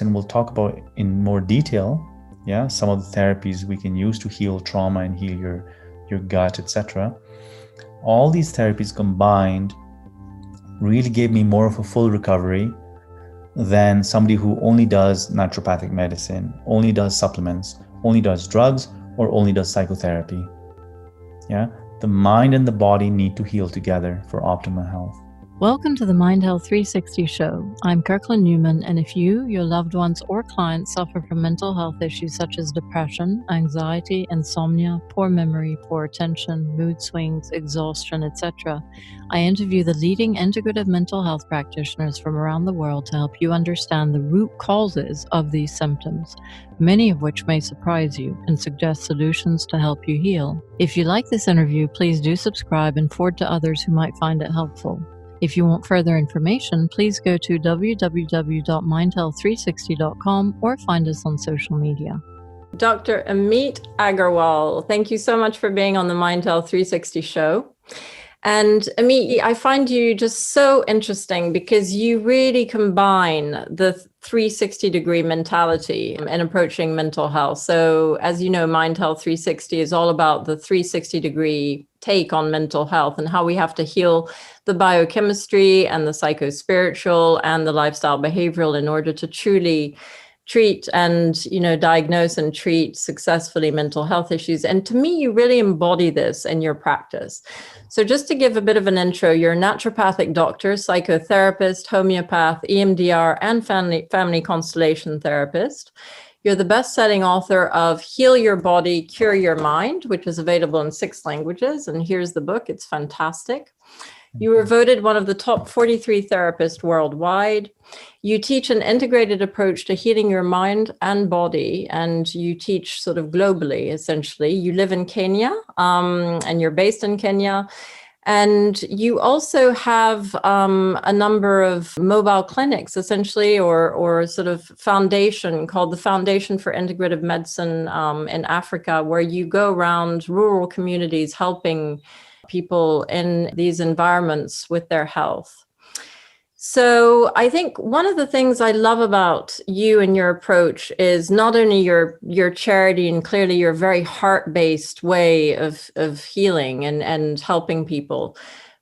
and we'll talk about in more detail, some of the therapies we can use to heal trauma and heal your gut, etc. All these therapies combined really gave me more of a full recovery than somebody who only does naturopathic medicine, only does supplements, only does drugs, or only does psychotherapy. The mind and the body need to heal together for optimal health. Welcome to the Mind Health 360 show. I'm Kirkland Newman, and if you, your loved ones, or clients suffer from mental health issues such as depression, anxiety, insomnia, poor memory, poor attention, mood swings, exhaustion, etc., I interview the leading integrative mental health practitioners from around the world to help you understand the root causes of these symptoms, many of which may surprise you, and suggest solutions to help you heal. If you like this interview, please do subscribe and forward to others who might find it helpful. If you want further information, please go to www.mindhealth360.com or find us on social media. Dr. Ameet Aggarwal, thank you so much for being on the Mind Health 360 show. And Ameet, I find you just so interesting because you really combine the 360-degree mentality in approaching mental health. So as you know, Mind Health 360 is all about the 360-degree take on mental health and how we have to heal the biochemistry and the psychospiritual and the lifestyle behavioral in order to truly treat and, diagnose and treat successfully mental health issues. And to me, you really embody this in your practice. So just to give a bit of an intro, you're a naturopathic doctor, psychotherapist, homeopath, EMDR, and family constellation therapist. You're the best-selling author of Heal Your Body, Cure Your Mind, which is available in 6 languages. And here's the book. It's fantastic. You were voted one of the top 43 therapists worldwide. You teach an integrated approach to healing your mind and body, and you teach sort of globally, essentially. You live in Kenya, and you're based in Kenya. And you also have a number of mobile clinics, essentially, or sort of foundation called the Foundation for Integrative Medicine in Africa, where you go around rural communities helping people in these environments with their health. So I think one of the things I love about you and your approach is not only your charity and clearly your very heart-based way of healing and helping people,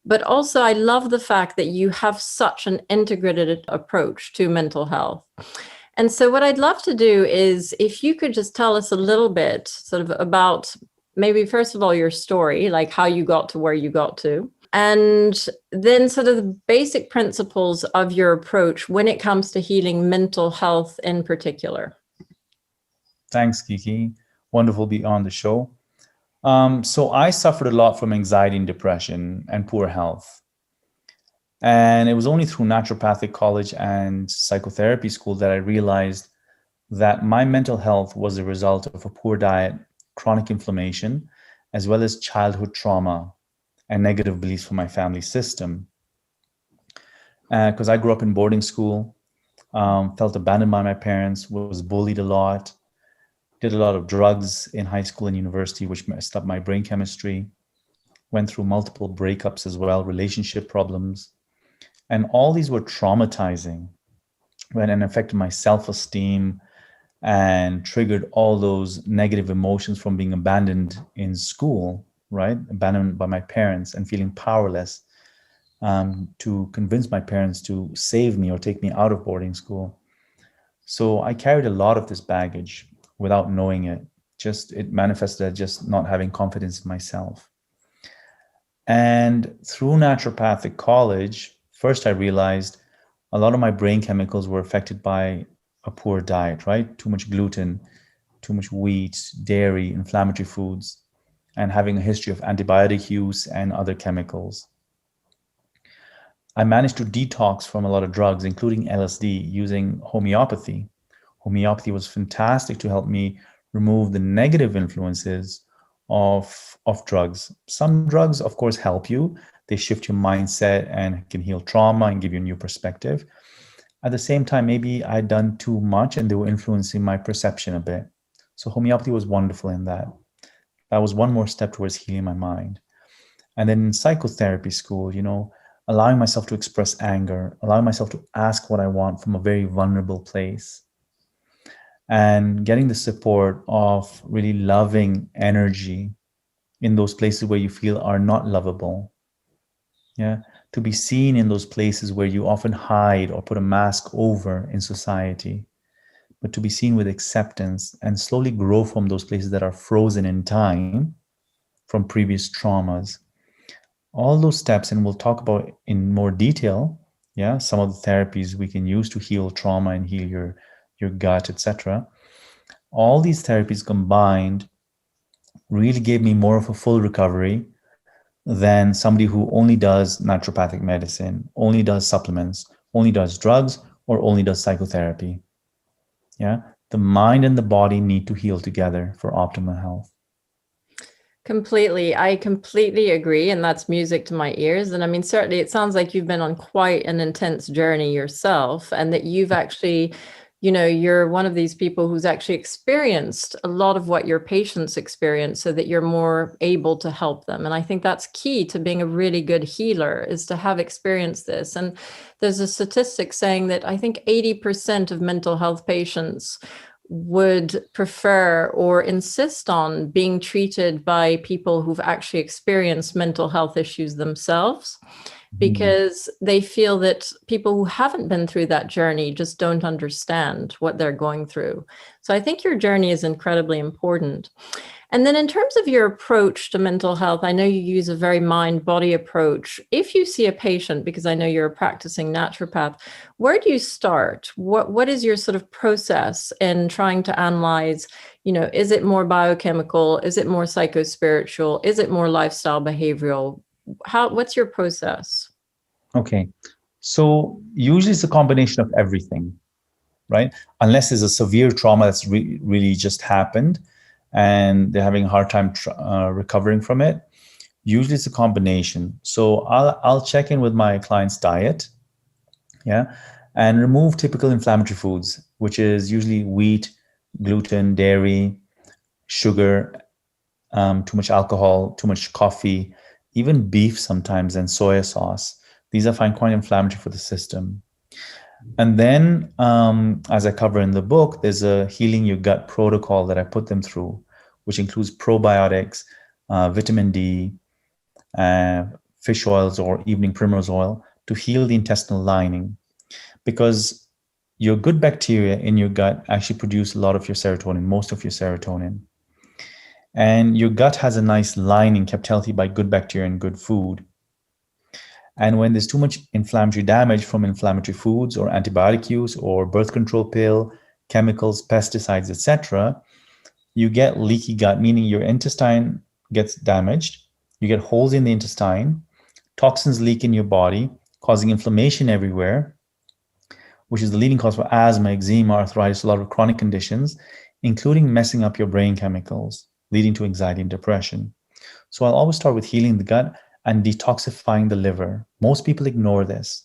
but also I love the fact that you have such an integrated approach to mental health. And so what I'd love to do is if you could just tell us a little bit sort of about maybe first of all your story, like how you got to where you got to, and then sort of the basic principles of your approach when it comes to healing mental health in particular. Thanks, Kiki. Wonderful to be on the show. So I suffered a lot from anxiety and depression and poor health. And it was only through naturopathic college and psychotherapy school that I realized that my mental health was a result of a poor diet, chronic inflammation, as well as childhood trauma and negative beliefs from my family system. Because I grew up in boarding school, felt abandoned by my parents, was bullied a lot, did a lot of drugs in high school and university, which messed up my brain chemistry, went through multiple breakups as well, relationship problems. And all these were traumatizing and affected my self-esteem, and triggered all those negative emotions from being abandoned in school, right? Abandoned by my parents and feeling powerless to convince my parents to save me or take me out of boarding school. So I carried a lot of this baggage without knowing it. It manifested as just not having confidence in myself. And through naturopathic college, first I realized a lot of my brain chemicals were affected by a poor diet, right? Too much gluten, too much wheat, dairy, inflammatory foods, and having a history of antibiotic use and other chemicals. I managed to detox from a lot of drugs, including LSD, using homeopathy. Homeopathy was fantastic to help me remove the negative influences of drugs. Some drugs, of course, help you. They shift your mindset and can heal trauma and give you a new perspective. At the same time, maybe I'd done too much and they were influencing my perception a bit. So homeopathy was wonderful in that. That was one more step towards healing my mind. And then in psychotherapy school, allowing myself to express anger, allowing myself to ask what I want from a very vulnerable place, and getting the support of really loving energy in those places where you feel are not lovable. Yeah. To be seen in those places where you often hide or put a mask over in society, but to be seen with acceptance and slowly grow from those places that are frozen in time from previous traumas. All those steps, and we'll talk about in more detail, yeah, some of the therapies we can use to heal trauma and heal your gut, etc. All these therapies combined really gave me more of a full recovery than somebody who only does naturopathic medicine, only does supplements, only does drugs, or only does psychotherapy. Yeah. The mind and the body need to heal together for optimal health. Completely. I completely agree. And that's music to my ears. And I mean, certainly it sounds like you've been on quite an intense journey yourself, and that you've actually, you're one of these people who's actually experienced a lot of what your patients experience, so that you're more able to help them. And I think that's key to being a really good healer, is to have experienced this. And there's a statistic saying that I think 80% of mental health patients would prefer or insist on being treated by people who've actually experienced mental health issues themselves, because they feel that people who haven't been through that journey just don't understand what they're going through. So I think your journey is incredibly important. And then in terms of your approach to mental health, I know you use a very mind-body approach. If you see a patient, because I know you're a practicing naturopath, where do you start? What is your sort of process in trying to analyze, is it more biochemical? Is it more psychospiritual? Is it more lifestyle behavioral? What's your process? Okay. So usually it's a combination of everything, right? Unless there's a severe trauma that's really just happened and they're having a hard time recovering from it. Usually it's a combination. So I'll check in with my client's diet, yeah, and remove typical inflammatory foods, which is usually wheat, gluten, dairy, sugar, too much alcohol, too much coffee, even beef sometimes, and soya sauce. These I find quite inflammatory for the system. And then, as I cover in the book, there's a healing your gut protocol that I put them through, which includes probiotics, vitamin D, fish oils, or evening primrose oil to heal the intestinal lining. Because your good bacteria in your gut actually produce a lot of your serotonin, most of your serotonin. And your gut has a nice lining kept healthy by good bacteria and good food. And when there's too much inflammatory damage from inflammatory foods or antibiotic use or birth control pill, chemicals, pesticides, etc., you get leaky gut, meaning your intestine gets damaged. You get holes in the intestine, toxins leak in your body, causing inflammation everywhere, which is the leading cause for asthma, eczema, arthritis, a lot of chronic conditions, including messing up your brain chemicals, leading to anxiety and depression. So I'll always start with healing the gut and detoxifying the liver. Most people ignore this.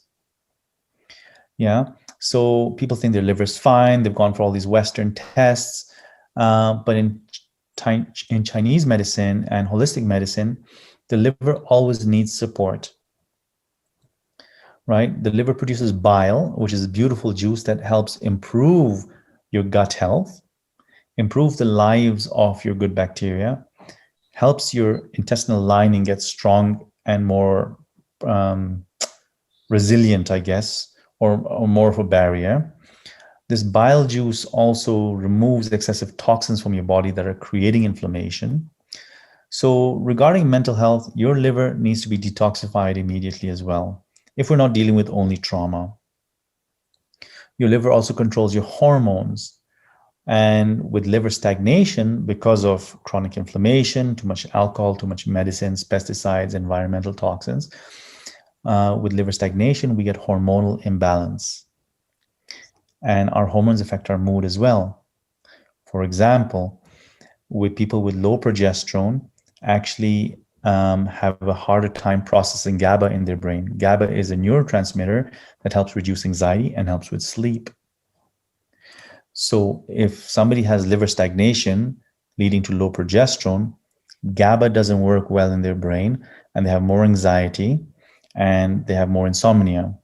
Yeah. So people think their liver is fine. They've gone for all these Western tests. But in Chinese medicine and holistic medicine, the liver always needs support. Right? The liver produces bile, which is a beautiful juice that helps improve your gut health, improve the lives of your good bacteria, helps your intestinal lining get strong and more resilient, I guess, or more of a barrier. This bile juice also removes excessive toxins from your body that are creating inflammation. So regarding mental health, your liver needs to be detoxified immediately as well, if we're not dealing with only trauma. Your liver also controls your hormones. And with liver stagnation, because of chronic inflammation, too much alcohol, too much medicines, pesticides, environmental toxins, with liver stagnation, we get hormonal imbalance. And our hormones affect our mood as well. For example, with people with low progesterone, actually have a harder time processing GABA in their brain. GABA is a neurotransmitter that helps reduce anxiety and helps with sleep. So if somebody has liver stagnation leading to low progesterone, GABA doesn't work well in their brain, and they have more anxiety and they have more insomnia.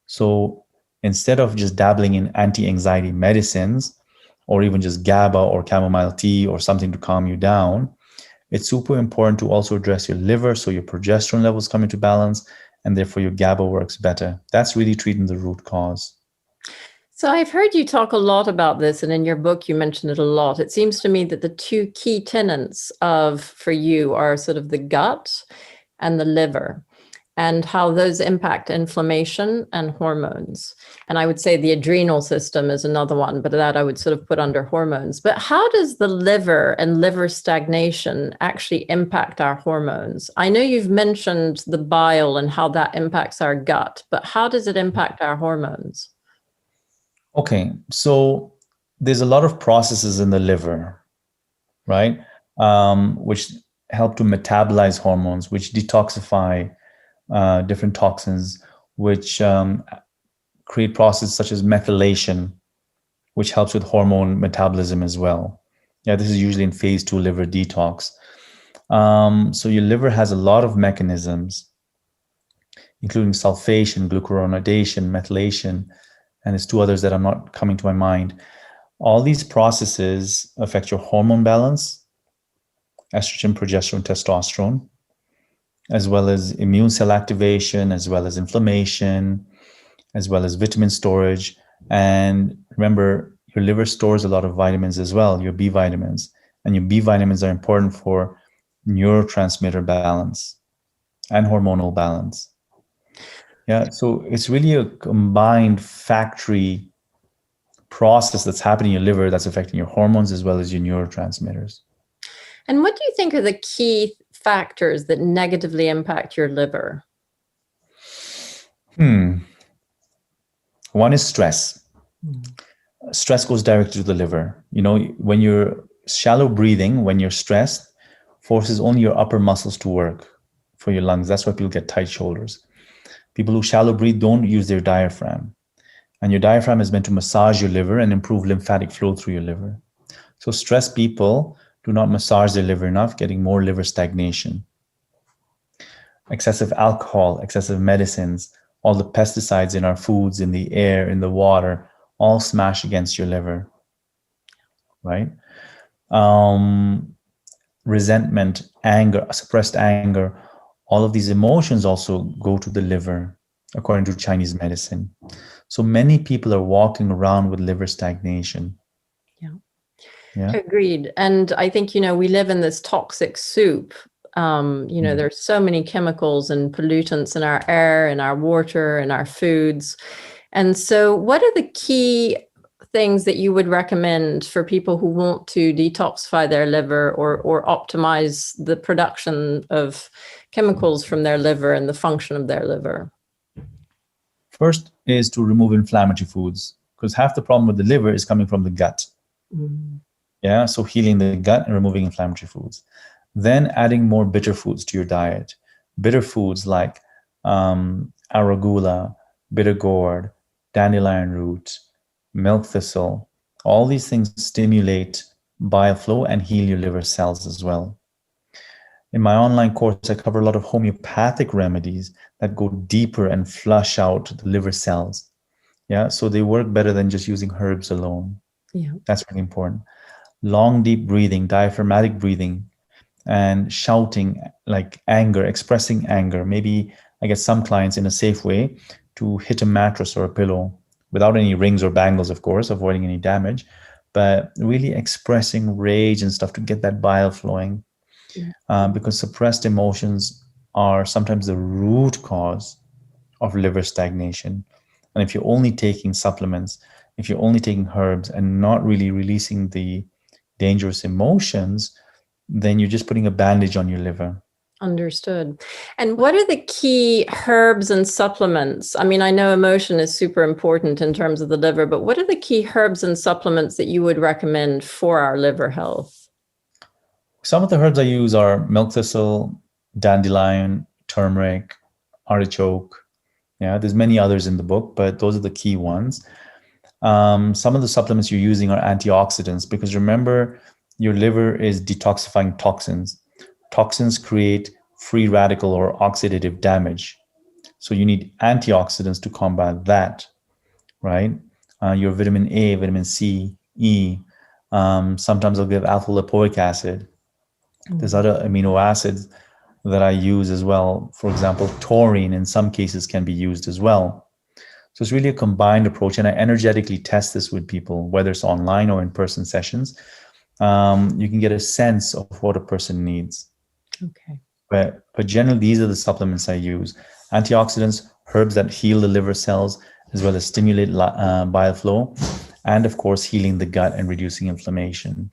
So instead of just dabbling in anti-anxiety medicines, or even just GABA or chamomile tea or something to calm you down, it's super important to also address your liver so your progesterone levels come into balance and therefore your GABA works better. That's really treating the root cause. So I've heard you talk a lot about this, and in your book you mentioned it a lot. It seems to me that the two key tenets for you are sort of the gut and the liver, and how those impact inflammation and hormones. And I would say the adrenal system is another one, but that I would sort of put under hormones. But how does the liver and liver stagnation actually impact our hormones? I know you've mentioned the bile and how that impacts our gut, but how does it impact our hormones? Okay, so there's a lot of processes in the liver, right? Which help to metabolize hormones, which detoxify different toxins, which create processes such as methylation, which helps with hormone metabolism as well. Yeah, this is usually in phase 2 liver detox. So your liver has a lot of mechanisms, including sulfation, glucuronidation, methylation, and there's 2 others that are not coming to my mind. All these processes affect your hormone balance, estrogen, progesterone, testosterone, as well as immune cell activation, as well as inflammation, as well as vitamin storage. And remember, your liver stores a lot of vitamins as well, your B vitamins. And your B vitamins are important for neurotransmitter balance and hormonal balance. Yeah, so it's really a combined factory process that's happening in your liver that's affecting your hormones as well as your neurotransmitters. And what do you think are the key factors that negatively impact your liver? One is stress. Stress goes directly to the liver. You know, when you're shallow breathing, when you're stressed, forces only your upper muscles to work for your lungs. That's why people get tight shoulders. People who shallow breathe don't use their diaphragm. And your diaphragm is meant to massage your liver and improve lymphatic flow through your liver. So stressed people do not massage their liver enough, getting more liver stagnation. Excessive alcohol, excessive medicines, all the pesticides in our foods, in the air, in the water, all smash against your liver, right? Resentment, anger, suppressed anger, all of these emotions also go to the liver, according to Chinese medicine. So many people are walking around with liver stagnation. Yeah. Agreed. And I think, we live in this toxic soup. There's so many chemicals and pollutants in our air, in our water, in our foods. And so what are the key things that you would recommend for people who want to detoxify their liver or optimize the production of chemicals from their liver and the function of their liver? First is to remove inflammatory foods, because half the problem with the liver is coming from the gut. Yeah, so healing the gut and removing inflammatory foods. Then adding more bitter foods to your diet. Bitter foods like arugula, bitter gourd, dandelion root, milk thistle. All these things stimulate bile flow and heal your liver cells as well. In my online course, I cover a lot of homeopathic remedies that go deeper and flush out the liver cells. Yeah, so they work better than just using herbs alone. Yeah, that's really important. Long, deep breathing, diaphragmatic breathing, and shouting, like anger, expressing anger. Maybe I get some clients in a safe way to hit a mattress or a pillow without any rings or bangles, of course, avoiding any damage, but really expressing rage and stuff to get that bile flowing. Because suppressed emotions are sometimes the root cause of liver stagnation. And if you're only taking supplements, if you're only taking herbs and not really releasing the dangerous emotions, then you're just putting a bandage on your liver. Understood. And what are the key herbs and supplements? I mean, I know emotion is super important in terms of the liver, but what are the key herbs and supplements that you would recommend for our liver health? Some of the herbs I use are milk thistle, dandelion, turmeric, artichoke. Yeah, there's many others in the book, but those are the key ones. Some of the supplements you're using are antioxidants, because remember, your liver is detoxifying toxins. Toxins create free radical or oxidative damage. So you need antioxidants to combat that, right? Your vitamin A, vitamin C, E, Sometimes I'll give alpha lipoic acid. There's other amino acids that I use as well. For example, taurine in some cases can be used as well. So it's really a combined approach, and I energetically test this with people, whether it's online or in-person sessions. You can get a sense of what a person needs. Okay. But generally, these are the supplements I use: antioxidants, herbs that heal the liver cells, as well as stimulate bile flow, and of course, healing the gut and reducing inflammation.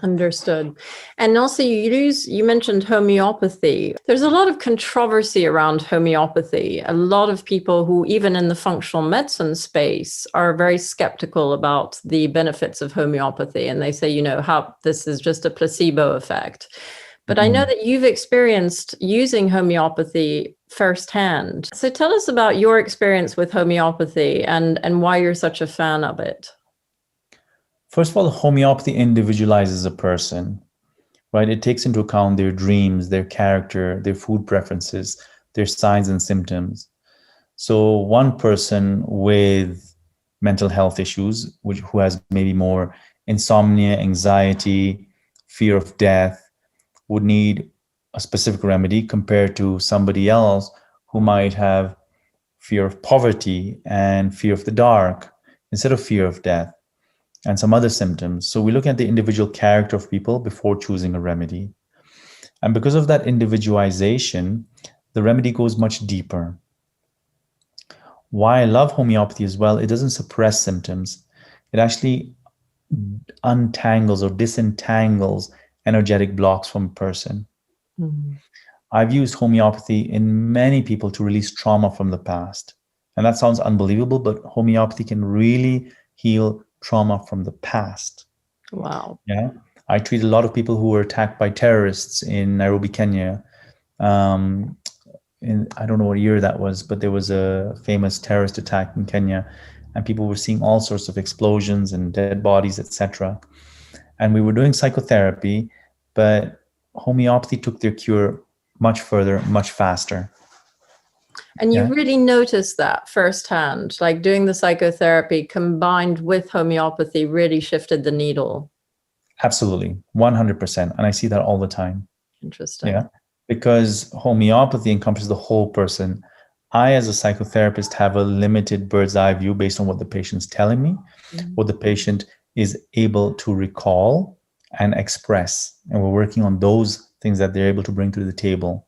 Understood. And also you mentioned homeopathy. There's a lot of controversy around homeopathy. A lot of people who, even in the functional medicine space, are very skeptical about the benefits of homeopathy. And they say, how this is just a placebo effect. But I know that you've experienced using homeopathy firsthand. So tell us about your experience with homeopathy and why you're such a fan of it. First of all, homeopathy individualizes a person, right? It takes into account their dreams, their character, their food preferences, their signs and symptoms. So one person with mental health issues, who has maybe more insomnia, anxiety, fear of death, would need a specific remedy compared to somebody else who might have fear of poverty and fear of the dark instead of fear of death, and some other symptoms. So we look at the individual character of people before choosing a remedy. And because of that individualization, the remedy goes much deeper. Why I love homeopathy as well, it doesn't suppress symptoms. It actually untangles or disentangles energetic blocks from a person. Mm-hmm. I've used homeopathy in many people to release trauma from the past. And that sounds unbelievable, but homeopathy can really heal trauma from the past. Wow. Yeah. I treat a lot of people who were attacked by terrorists in Nairobi, Kenya. I don't know what year that was, but there was a famous terrorist attack in Kenya, and people were seeing all sorts of explosions and dead bodies, etc. And we were doing psychotherapy, but homeopathy took their cure much further, much faster. And you really noticed that firsthand, like doing the psychotherapy combined with homeopathy really shifted the needle. Absolutely, 100%. And I see that all the time. Interesting. Yeah, because homeopathy encompasses the whole person. I, as a psychotherapist, have a limited bird's eye view based on what the patient's telling me, what the patient is able to recall and express. And we're working on those things that they're able to bring to the table.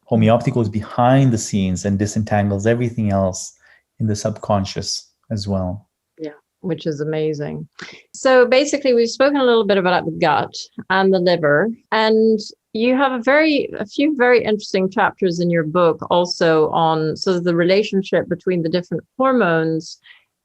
Homeopathy goes behind the scenes and disentangles everything else in the subconscious as well. Yeah, which is amazing. So basically, we've spoken a little bit about the gut and the liver, and you have a few very interesting chapters in your book also on the relationship between the different hormones,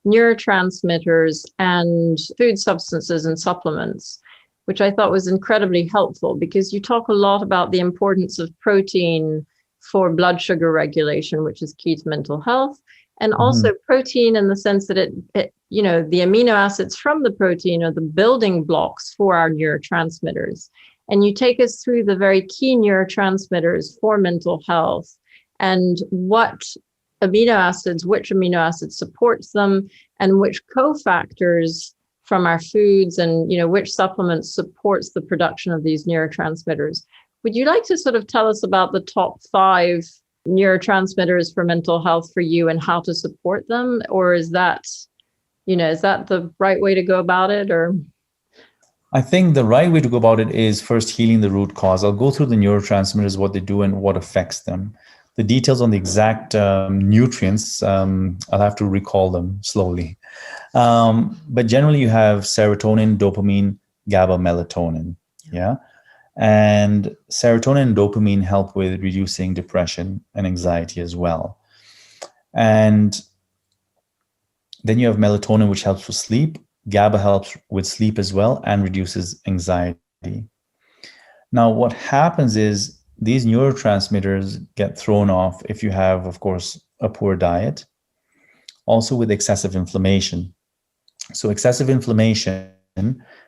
neurotransmitters, and food substances and supplements, which I thought was incredibly helpful because you talk a lot about the importance of protein for blood sugar regulation, which is key to mental health, and also protein in the sense that it the amino acids from the protein are the building blocks for our neurotransmitters. And you take us through the very key neurotransmitters for mental health and which amino acids supports them, and which cofactors from our foods and which supplements supports the production of these neurotransmitters. Would you like to sort of tell us about the top 5 neurotransmitters for mental health for you and how to support them? Or is that the right way to go about it? Or I think the right way to go about it is first healing the root cause. I'll go through the neurotransmitters, what they do and what affects them. The details on the exact nutrients, I'll have to recall them slowly. But generally you have serotonin, dopamine, GABA, melatonin. Yeah. And serotonin and dopamine help with reducing depression and anxiety as well. And then you have melatonin, which helps with sleep. GABA helps with sleep as well and reduces anxiety. Now, what happens is these neurotransmitters get thrown off if you have, of course, a poor diet, also with excessive inflammation. So excessive inflammation,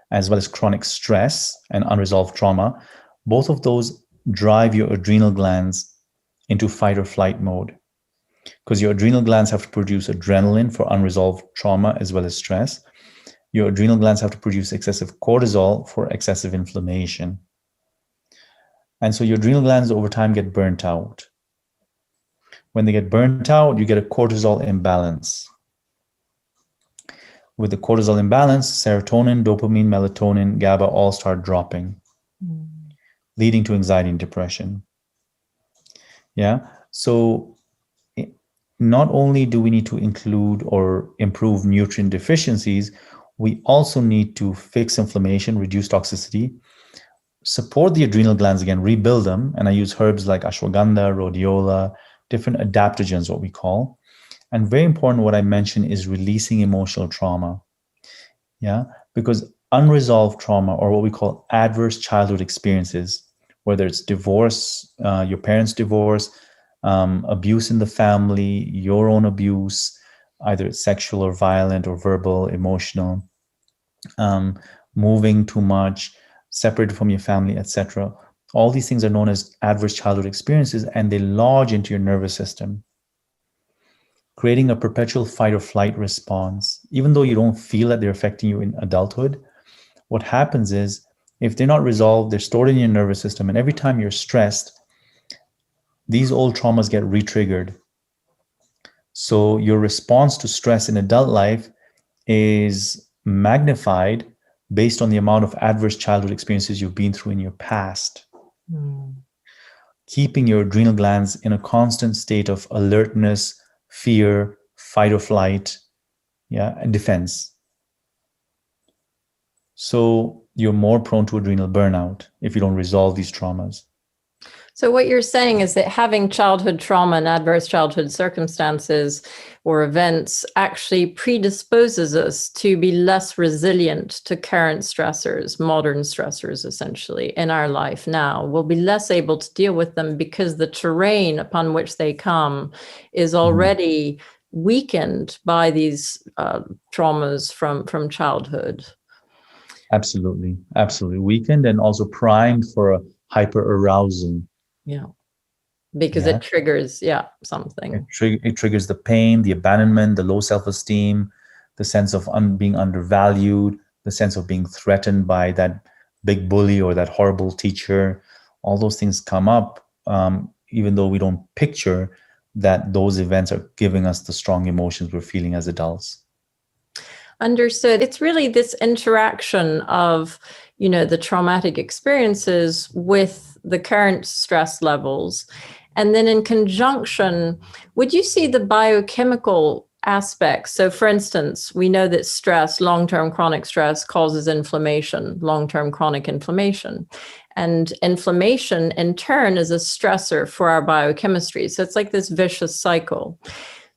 as well as chronic stress and unresolved trauma, both of those drive your adrenal glands into fight or flight mode, because your adrenal glands have to produce adrenaline for unresolved trauma as well as stress. your adrenal glands have to produce excessive cortisol for excessive inflammation. And so your adrenal glands over time get burnt out. When they get burnt out, you get a cortisol imbalance. With the cortisol imbalance, serotonin, dopamine, melatonin, GABA all start dropping, leading to anxiety and depression. Yeah. So not only do we need to include or improve nutrient deficiencies, we also need to fix inflammation, reduce toxicity, support the adrenal glands again, rebuild them. And I use herbs like ashwagandha, rhodiola, different adaptogens, what we call. And very important, what I mentioned is releasing emotional trauma. Yeah, because unresolved trauma, or what we call adverse childhood experiences, whether it's divorce, your parents' divorce, abuse in the family, your own abuse, either it's sexual or violent or verbal, emotional, moving too much, separated from your family, etc. All these things are known as adverse childhood experiences, and they lodge into your nervous system, creating a perpetual fight or flight response. Even though you don't feel that they're affecting you in adulthood, what happens is, if they're not resolved, they're stored in your nervous system. And every time you're stressed, these old traumas get re-triggered. So your response to stress in adult life is magnified based on the amount of adverse childhood experiences you've been through in your past. Keeping your adrenal glands in a constant state of alertness, fear, fight or flight, and defense. So you're more prone to adrenal burnout if you don't resolve these traumas. So what you're saying is that having childhood trauma and adverse childhood circumstances or events actually predisposes us to be less resilient to current stressors, modern stressors, essentially, in our life now. We'll be less able to deal with them because the terrain upon which they come is already weakened by these traumas from childhood. Absolutely. Weakened and also primed for a hyper-arousal. Yeah, because it triggers, something. It triggers the pain, the abandonment, the low self-esteem, the sense of being undervalued, the sense of being threatened by that big bully or that horrible teacher. All those things come up, even though we don't picture that those events are giving us the strong emotions we're feeling as adults. Understood. It's really this interaction of, the traumatic experiences with the current stress levels. And then in conjunction, would you see the biochemical aspects? So for instance, we know that stress, long-term chronic stress, causes inflammation, long-term chronic inflammation. And inflammation in turn is a stressor for our biochemistry. So it's like this vicious cycle.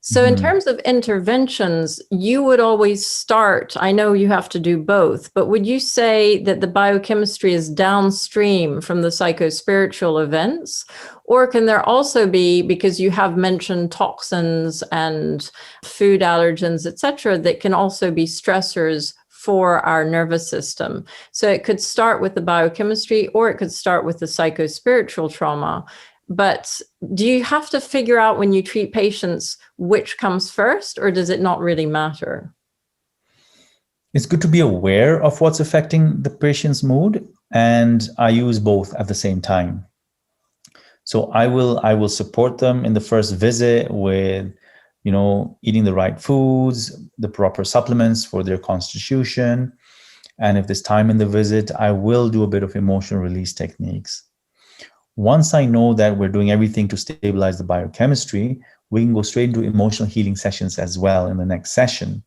So in terms of interventions, you would always start, I know you have to do both, but would you say that the biochemistry is downstream from the psychospiritual events? Or can there also be, because you have mentioned toxins and food allergens, et cetera, that can also be stressors for our nervous system? So it could start with the biochemistry, or it could start with the psychospiritual trauma. But do you have to figure out when you treat patients which comes first, or does it not really matter? It's good to be aware of what's affecting the patient's mood, and I use both at the same time. So I will support them in the first visit with, eating the right foods, the proper supplements for their constitution. And if there's time in the visit, I will do a bit of emotional release techniques. Once I know that we're doing everything to stabilize the biochemistry, we can go straight into emotional healing sessions as well in the next session,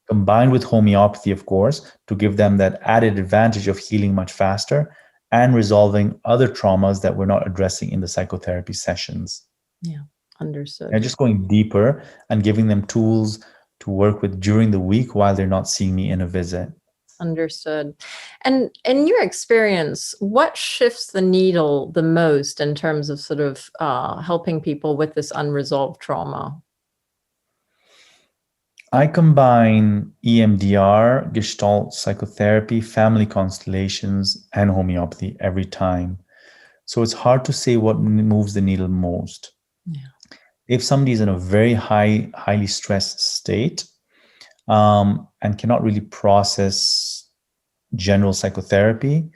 combined with homeopathy, of course, to give them that added advantage of healing much faster and resolving other traumas that we're not addressing in the psychotherapy sessions. Yeah, understood. And just going deeper and giving them tools to work with during the week while they're not seeing me in a visit. Understood. And in your experience, what shifts the needle the most in terms of sort of helping people with this unresolved trauma? I combine EMDR, Gestalt psychotherapy, family constellations, and homeopathy every time. So it's hard to say what moves the needle most. Yeah. If somebody is in a very highly stressed state, and cannot really process general psychotherapy,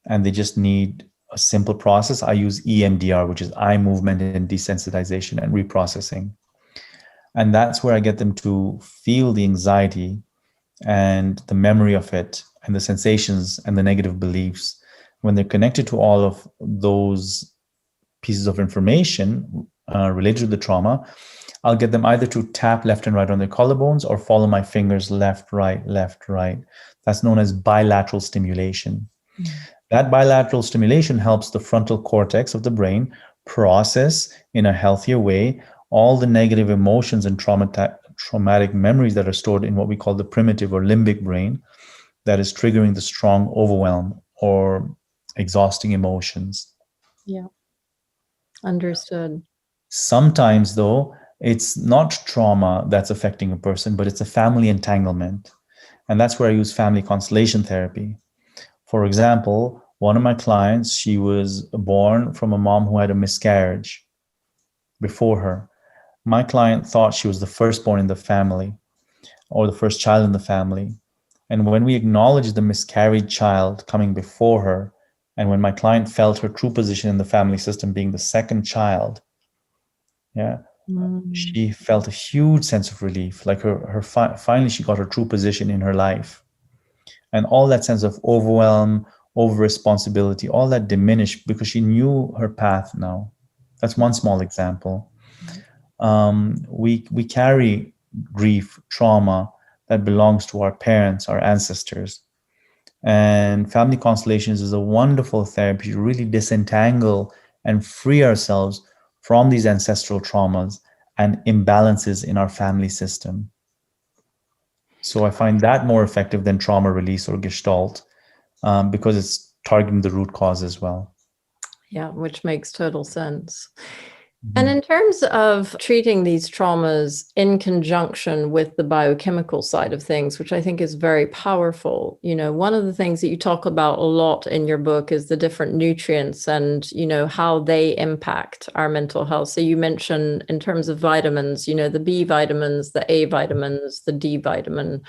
and they just need a simple process, I use EMDR, which is eye movement and desensitization and reprocessing. And that's where I get them to feel the anxiety and the memory of it and the sensations and the negative beliefs. When they're connected to all of those pieces of information related to the trauma, I'll get them either to tap left and right on their collarbones or follow my fingers left, right, left, right. That's known as bilateral stimulation. Mm-hmm. That bilateral stimulation helps the frontal cortex of the brain process in a healthier way all the negative emotions and traumatic memories that are stored in what we call the primitive or limbic brain that is triggering the strong overwhelm or exhausting emotions. Yeah. Understood. Sometimes, though, it's not trauma that's affecting a person, but it's a family entanglement. And that's where I use family constellation therapy. For example, one of my clients, she was born from a mom who had a miscarriage before her. My client thought she was the firstborn in the family or the first child in the family. And when we acknowledged the miscarried child coming before her, and when my client felt her true position in the family system being the second child, she felt a huge sense of relief. Like finally she got her true position in her life. And all that sense of overwhelm, over responsibility, all that diminished because she knew her path now. That's one small example. We carry grief, trauma that belongs to our parents, our ancestors. And family constellations is a wonderful therapy to really disentangle and free ourselves from these ancestral traumas and imbalances in our family system. So I find that more effective than trauma release or Gestalt because it's targeting the root cause as well. Yeah, which makes total sense. And in terms of treating these traumas in conjunction with the biochemical side of things, which I think is very powerful, one of the things that you talk about a lot in your book is the different nutrients and, how they impact our mental health. So you mentioned in terms of vitamins, the B vitamins, the A vitamins, the D vitamin.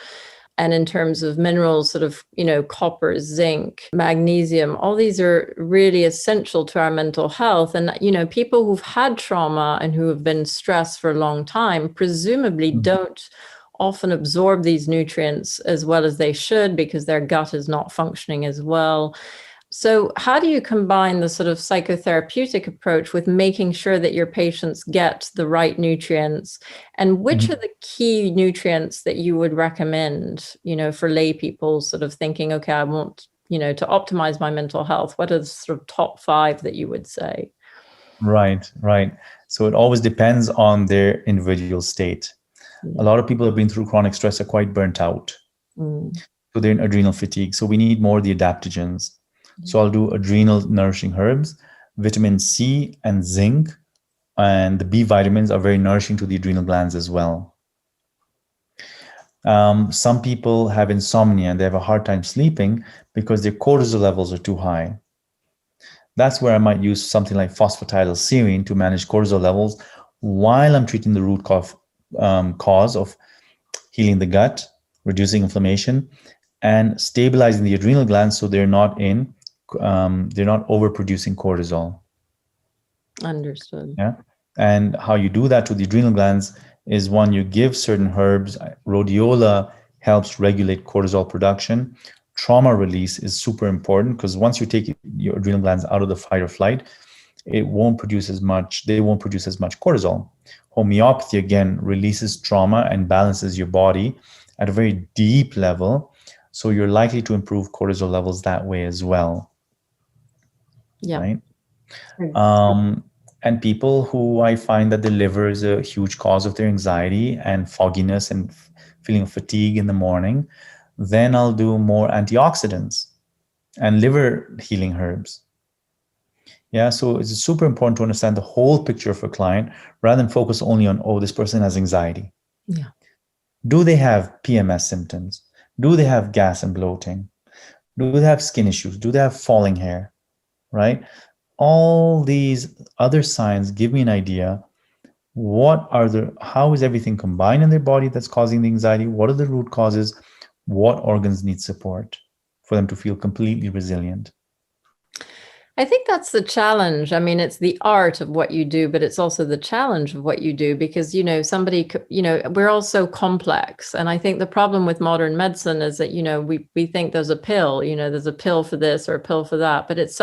And in terms of minerals, sort of, copper, zinc, magnesium, all these are really essential to our mental health. And, people who've had trauma and who have been stressed for a long time, presumably don't often absorb these nutrients as well as they should because their gut is not functioning as well. So how do you combine the sort of psychotherapeutic approach with making sure that your patients get the right nutrients? And which are the key nutrients that you would recommend, for lay people sort of thinking, okay, I want, to optimize my mental health? What are the sort of top 5 that you would say? Right. So it always depends on their individual state. Yeah. A lot of people who have been through chronic stress are quite burnt out. So they're in adrenal fatigue. So we need more of the adaptogens. So I'll do adrenal nourishing herbs, vitamin C and zinc, and the B vitamins are very nourishing to the adrenal glands as well. Some people have insomnia and they have a hard time sleeping because their cortisol levels are too high. That's where I might use something like phosphatidylserine to manage cortisol levels while I'm treating the root cause of healing the gut, reducing inflammation, and stabilizing the adrenal glands so they're not overproducing cortisol. Understood. Yeah. And how you do that to the adrenal glands is one, you give certain herbs. Rhodiola helps regulate cortisol production. Trauma release is super important because once you take your adrenal glands out of the fight or flight, they won't produce as much cortisol. Homeopathy, again, releases trauma and balances your body at a very deep level. So you're likely to improve cortisol levels that way as well. Yeah. Right. And people who I find that the liver is a huge cause of their anxiety and fogginess and feeling of fatigue in the morning, then I'll do more antioxidants and liver healing herbs. Yeah, so it's super important to understand the whole picture of a client rather than focus only on, oh, this person has anxiety. Yeah. Do they have PMS symptoms? Do they have gas and bloating? Do they have skin issues? Do they have falling hair? Right? All these other signs give me an idea how is everything combined in their body that's causing the anxiety? What are the root causes? What organs need support for them to feel completely resilient? I think that's the challenge. I mean, it's the art of what you do, but it's also the challenge of what you do because, we're all so complex. And I think the problem with modern medicine is that, we think there's a pill, there's a pill for this or a pill for that, but it's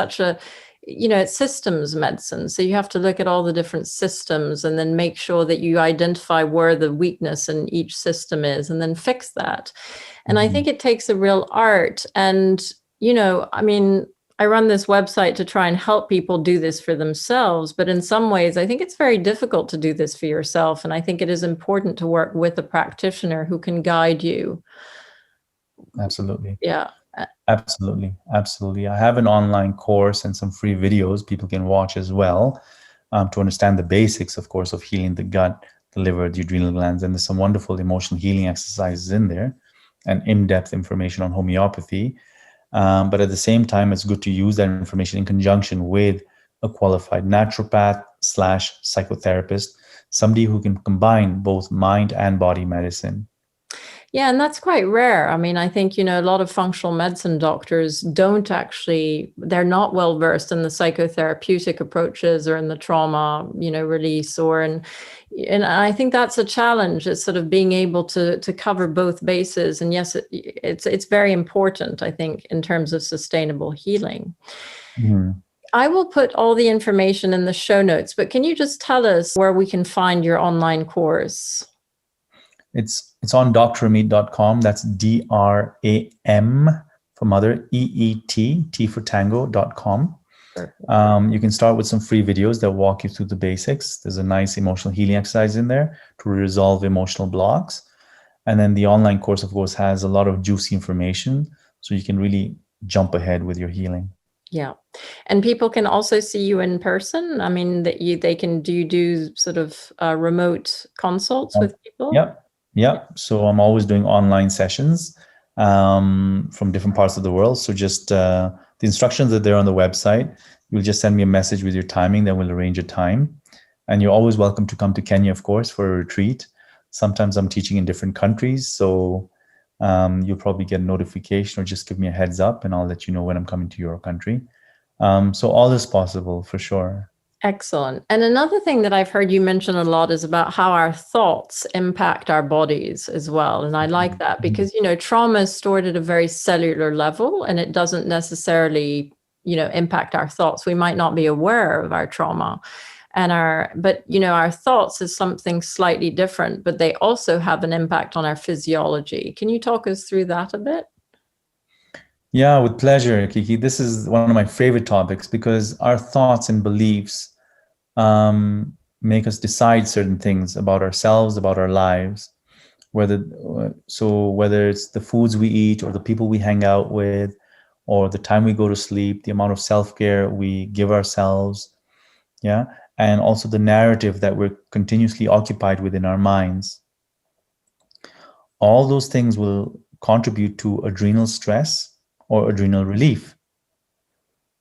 it's systems medicine. So you have to look at all the different systems and then make sure that you identify where the weakness in each system is and then fix that. And I think it takes a real art. And, I run this website to try and help people do this for themselves. But in some ways, I think it's very difficult to do this for yourself. And I think it is important to work with a practitioner who can guide you. Absolutely. Yeah. Absolutely. Absolutely. I have an online course and some free videos people can watch as well to understand the basics, of course, of healing the gut, the liver, the adrenal glands. And there's some wonderful emotional healing exercises in there and in-depth information on homeopathy. But at the same time, it's good to use that information in conjunction with a qualified naturopath / psychotherapist, somebody who can combine both mind and body medicine. Yeah, and that's quite rare. I mean, I think, a lot of functional medicine doctors they're not well versed in the psychotherapeutic approaches or in the trauma, release and I think that's a challenge. It's sort of being able to cover both bases. And yes, it's very important, I think, in terms of sustainable healing. Mm-hmm. I will put all the information in the show notes, but can you just tell us where we can find your online course? It's on drameet.com. That's DRAM for mother, EET, T for tango.com. You can start with some free videos that walk you through the basics. There's a nice emotional healing exercise in there to resolve emotional blocks. And then the online course, of course, has a lot of juicy information, so you can really jump ahead with your healing. Yeah. And people can also see you in person. I mean, do you do sort of remote consults with people? Yeah. So I'm always doing online sessions from different parts of the world. So just the instructions are there on the website. You'll just send me a message with your timing, then we'll arrange a time. And you're always welcome to come to Kenya, of course, for a retreat. Sometimes I'm teaching in different countries. So you'll probably get a notification or just give me a heads up and I'll let you know when I'm coming to your country. So all is possible for sure. Excellent. And another thing that I've heard you mention a lot is about how our thoughts impact our bodies as well. And I like that because, trauma is stored at a very cellular level and it doesn't necessarily, impact our thoughts. We might not be aware of our trauma but our thoughts is something slightly different, but they also have an impact on our physiology. Can you talk us through that a bit? Yeah, with pleasure, Kiki. This is one of my favorite topics because our thoughts and beliefs make us decide certain things about ourselves, about our lives, whether it's the foods we eat or the people we hang out with or the time we go to sleep, the amount of self-care we give ourselves, and also the narrative that we're continuously occupied with in our minds. All those things will contribute to adrenal stress or adrenal relief.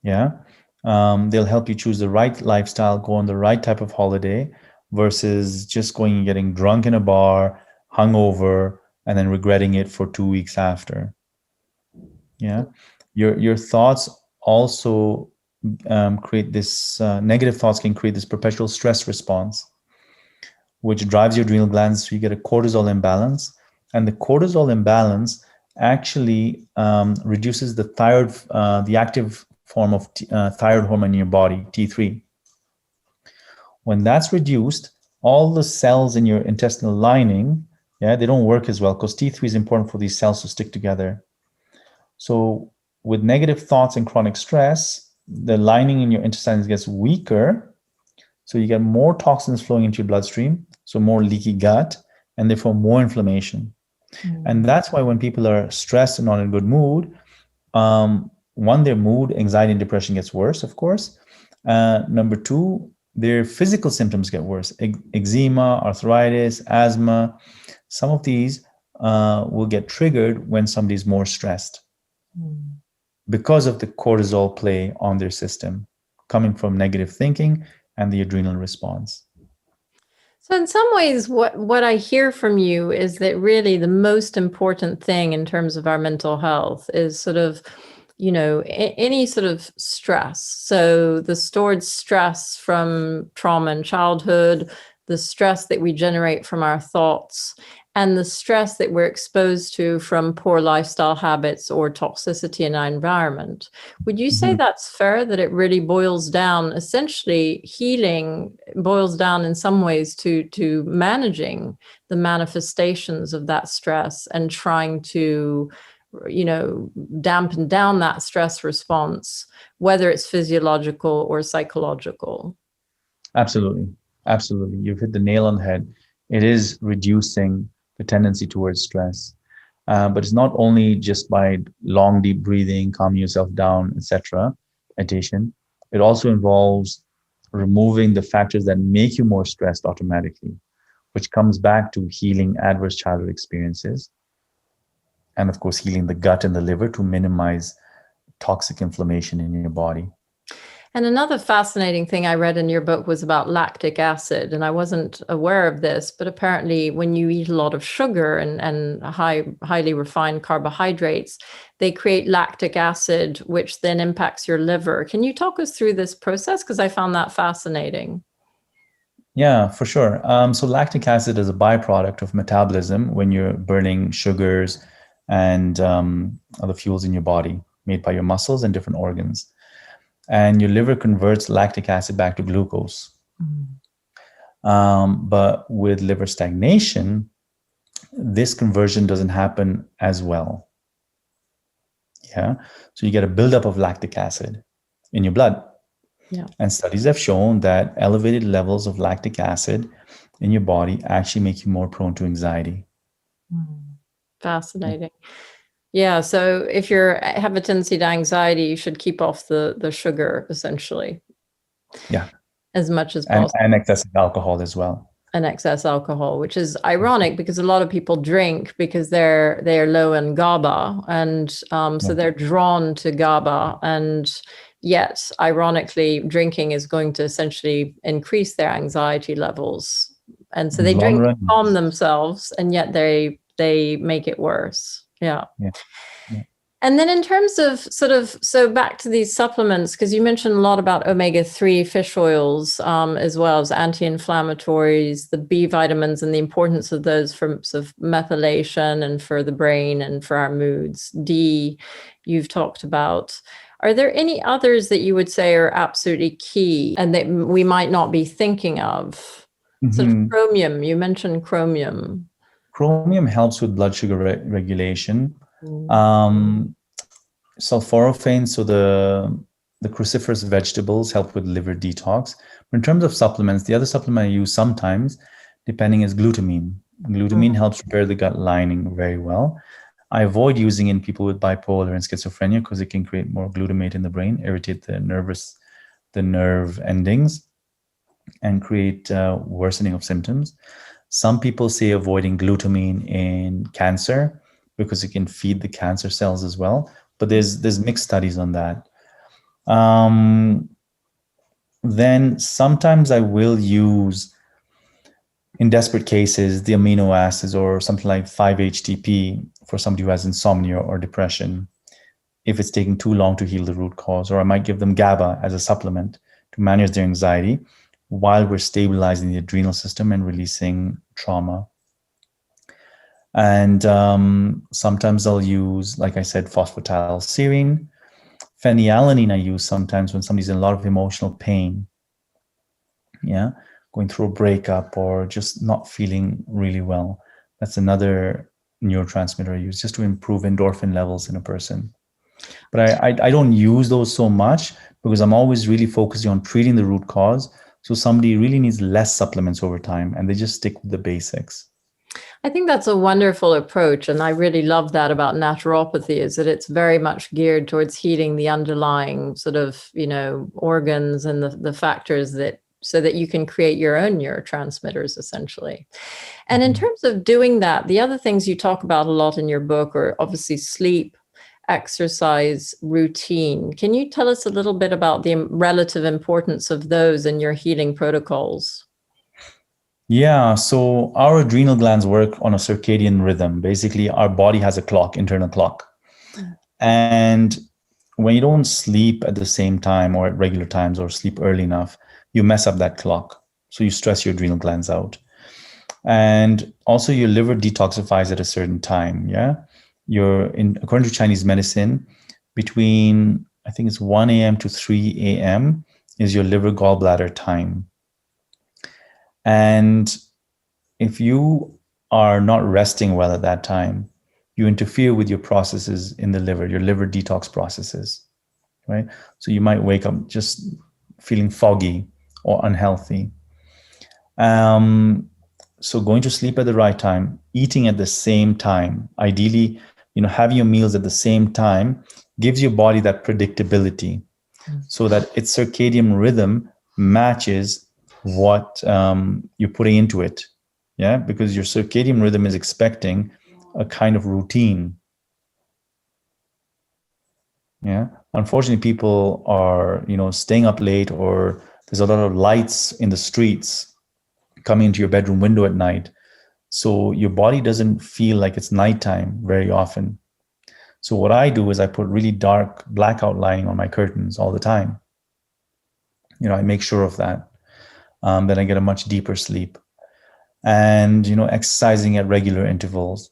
They'll help you choose the right lifestyle, go on the right type of holiday versus just going and getting drunk in a bar, hungover, and then regretting it for 2 weeks after. Your thoughts also create this, negative thoughts can create this perpetual stress response, which drives your adrenal glands. So you get a cortisol imbalance, and the cortisol imbalance actually reduces the thyroid, the active form of thyroid hormone in your body, T3. When that's reduced, all the cells in your intestinal lining, they don't work as well because T3 is important for these cells to stick together. So with negative thoughts and chronic stress, the lining in your intestines gets weaker. So you get more toxins flowing into your bloodstream, so more leaky gut, and therefore more inflammation. And that's why when people are stressed and not in a good mood, one, their mood, anxiety, and depression gets worse, of course. Number two, their physical symptoms get worse. Eczema, arthritis, asthma. Some of these will get triggered when somebody's more stressed because of the cortisol play on their system, coming from negative thinking and the adrenal response. So in some ways, what I hear from you is that really the most important thing in terms of our mental health is sort of, any sort of stress. So the stored stress from trauma in childhood, the stress that we generate from our thoughts, and the stress that we're exposed to from poor lifestyle habits or toxicity in our environment. Would you say that's fair, that it really boils down, essentially healing boils down in some ways to managing the manifestations of that stress and trying to, dampen down that stress response, whether it's physiological or psychological? Absolutely. Absolutely. You've hit the nail on the head. It is reducing the tendency towards stress. But it's not only just by long, deep breathing, calming yourself down, etc., meditation. It also involves removing the factors that make you more stressed automatically, which comes back to healing adverse childhood experiences. And of course, healing the gut and the liver to minimize toxic inflammation in your body. And another fascinating thing I read in your book was about lactic acid. And I wasn't aware of this, but apparently when you eat a lot of sugar and highly refined carbohydrates, they create lactic acid, which then impacts your liver. Can you talk us through this process? Because I found that fascinating. Yeah, for sure. So lactic acid is a byproduct of metabolism when you're burning sugars and other fuels in your body made by your muscles and different organs. And your liver converts lactic acid back to glucose. But with liver stagnation, this conversion doesn't happen as well. Yeah. So you get a buildup of lactic acid in your blood. Yeah. And studies have shown that elevated levels of lactic acid in your body actually make you more prone to anxiety. Fascinating. Yeah. So if you have a tendency to anxiety, you should keep off the sugar, essentially. Yeah. As much as possible. And excessive alcohol as well. And excess alcohol, which is ironic because a lot of people drink because they're low in GABA, and so they're drawn to GABA, and yet ironically drinking is going to essentially increase their anxiety levels, and so they drink to calm themselves, and yet they make it worse. Yeah. And then in terms of so back to these supplements, because you mentioned a lot about omega-3 fish oils, as well as anti-inflammatories, the B vitamins, and the importance of those for sort of methylation and for the brain and for our moods. D, you've talked about. Are there any others that you would say are absolutely key and that we might not be thinking of? Sort of chromium, you mentioned chromium. Chromium helps with blood sugar regulation. Sulforaphane, so the cruciferous vegetables help with liver detox. But in terms of supplements, the other supplement I use sometimes, depending, is glutamine. Glutamine helps repair the gut lining very well. I avoid using it in people with bipolar and schizophrenia because it can create more glutamate in the brain, irritate the nerve endings, and create worsening of symptoms. Some people say avoiding glutamine in cancer because it can feed the cancer cells as well. But there's mixed studies on that. Then sometimes I will use, in desperate cases, the amino acids or something like 5-HTP for somebody who has insomnia or depression, if it's taking too long to heal the root cause. Or I might give them GABA as a supplement to manage their anxiety while we're stabilizing the adrenal system and releasing trauma. And sometimes I'll use, like I said, phosphatidylserine. Phenylalanine I use sometimes when somebody's in a lot of emotional pain. Yeah, going through a breakup or just not feeling really well. That's another neurotransmitter I use just to improve endorphin levels in a person. But I don't use those so much because I'm always really focusing on treating the root cause. So somebody really needs less supplements over time and they just stick with the basics. I think that's a wonderful approach. And I really love that about naturopathy, is that it's very much geared towards healing the underlying sort of, organs and the factors so that you can create your own neurotransmitters, essentially. And in terms of doing that, the other things you talk about a lot in your book are obviously sleep, exercise, routine. Can you tell us a little bit about the relative importance of those in your healing protocols? Yeah, so our adrenal glands work on a circadian rhythm. Basically, our body has a clock, internal clock. And when you don't sleep at the same time or at regular times or sleep early enough, you mess up that clock. So you stress your adrenal glands out. And also your liver detoxifies at a certain time. Yeah. According to Chinese medicine, between I think it's 1 a.m. to 3 a.m. is your liver gallbladder time. And if you are not resting well at that time, you interfere with your processes in the liver, your liver detox processes, right? So you might wake up just feeling foggy or unhealthy. So going to sleep at the right time, eating at the same time, ideally, having your meals at the same time gives your body that predictability so that its circadian rhythm matches what you're putting into it. Yeah, because your circadian rhythm is expecting a kind of routine. Yeah. Unfortunately, people are, staying up late, or there's a lot of lights in the streets coming into your bedroom window at night. So your body doesn't feel like it's nighttime very often. So what I do is I put really dark blackout lining on my curtains all the time. I make sure of that. Then I get a much deeper sleep. And, exercising at regular intervals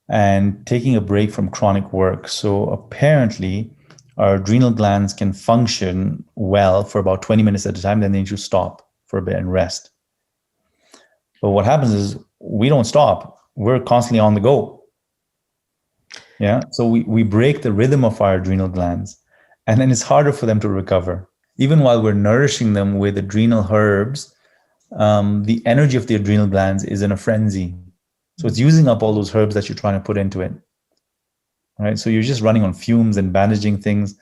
and taking a break from chronic work. So apparently our adrenal glands can function well for about 20 minutes at a time, then they need to stop for a bit and rest. But what happens is we don't stop. We're constantly on the go. Yeah. So we break the rhythm of our adrenal glands, and then it's harder for them to recover. Even while we're nourishing them with adrenal herbs, the energy of the adrenal glands is in a frenzy. So it's using up all those herbs that you're trying to put into it. Right? So you're just running on fumes and bandaging things,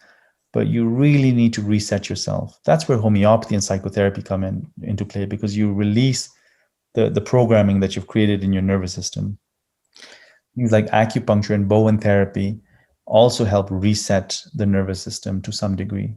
but you really need to reset yourself. That's where homeopathy and psychotherapy come into play, because you release the programming that you've created in your nervous system. Things like acupuncture and Bowen therapy also help reset the nervous system to some degree.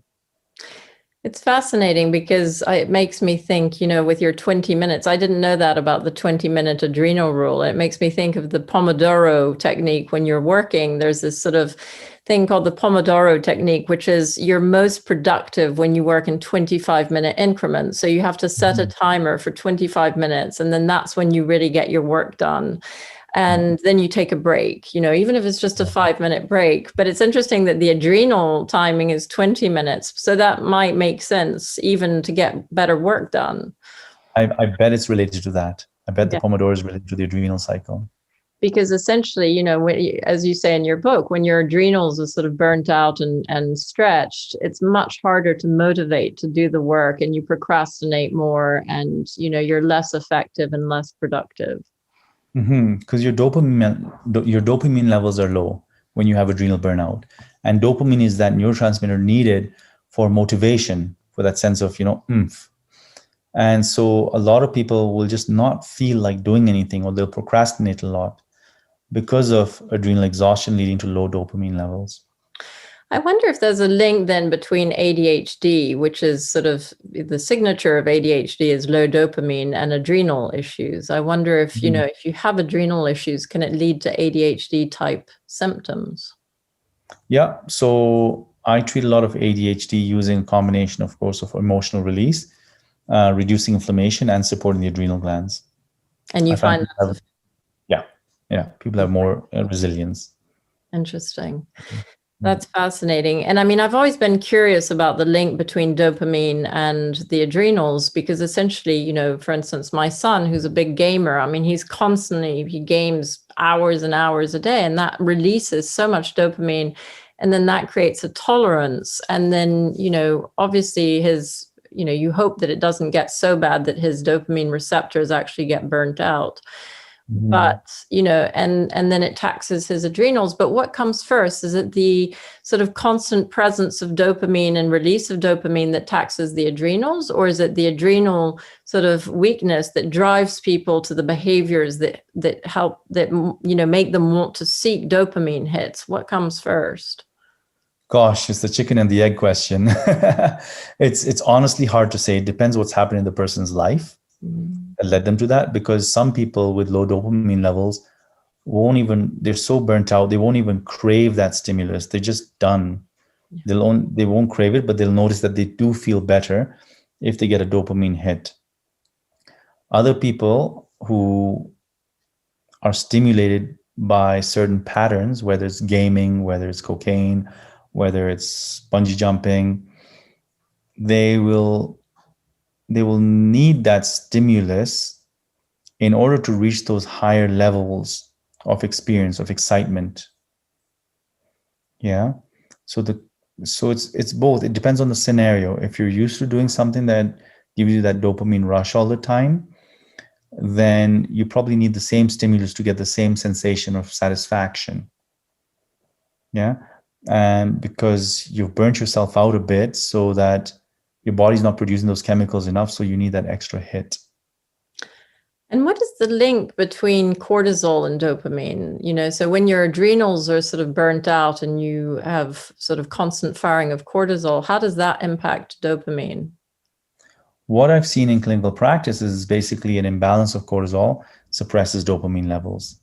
It's fascinating because it makes me think, with your 20 minutes, I didn't know that about the 20-minute adrenal rule. It makes me think of the Pomodoro technique. When you're working, there's this sort of thing called the Pomodoro technique, which is you're most productive when you work in 25-minute increments. So you have to set a timer for 25 minutes, and then that's when you really get your work done. And then you take a break, even if it's just a 5-minute break. But it's interesting that the adrenal timing is 20 minutes. So that might make sense even to get better work done. I bet it's related to that. I bet the Pomodoro is related to the adrenal cycle. Because essentially, as you say in your book, when your adrenals are sort of burnt out and stretched, it's much harder to motivate to do the work, and you procrastinate more, and, you're less effective and less productive. Because your dopamine levels are low when you have adrenal burnout, and dopamine is that neurotransmitter needed for motivation, for that sense of oomph. And so a lot of people will just not feel like doing anything, or they'll procrastinate a lot because of adrenal exhaustion leading to low dopamine levels. I wonder if there's a link then between ADHD, which is sort of the signature of ADHD is low dopamine, and adrenal issues. I wonder if, if you have adrenal issues, can it lead to ADHD type symptoms? Yeah. So I treat a lot of ADHD using a combination, of course, of emotional release, reducing inflammation, and supporting the adrenal glands. And you find that? Yeah. People have more resilience. Interesting. That's fascinating. And I mean, I've always been curious about the link between dopamine and the adrenals, because essentially, for instance, my son, who's a big gamer, I mean, he games hours and hours a day, and that releases so much dopamine. And then that creates a tolerance. And then, obviously you hope that it doesn't get so bad that his dopamine receptors actually get burnt out. But, and then it taxes his adrenals. But what comes first? Is it the sort of constant presence of dopamine and release of dopamine that taxes the adrenals? Or is it the adrenal sort of weakness that drives people to the behaviors that help, that, make them want to seek dopamine hits? What comes first? Gosh, it's the chicken and the egg question. It's honestly hard to say. It depends what's happening in the person's life. that led them to that, because some people with low dopamine levels they're so burnt out, they won't even crave that stimulus. They're just done. They won't crave it, but they'll notice that they do feel better if they get a dopamine hit. Other people who are stimulated by certain patterns, whether it's gaming, whether it's cocaine, whether it's bungee jumping, they will need that stimulus in order to reach those higher levels of experience, of excitement. Yeah. So it's both. It depends on the scenario. If you're used to doing something that gives you that dopamine rush all the time, then you probably need the same stimulus to get the same sensation of satisfaction. Yeah. And because you've burnt yourself out a bit, so that your body's not producing those chemicals enough, so you need that extra hit. And what is the link between cortisol and dopamine? So when your adrenals are sort of burnt out and you have sort of constant firing of cortisol, how does that impact dopamine? What I've seen in clinical practice is basically an imbalance of cortisol suppresses dopamine levels.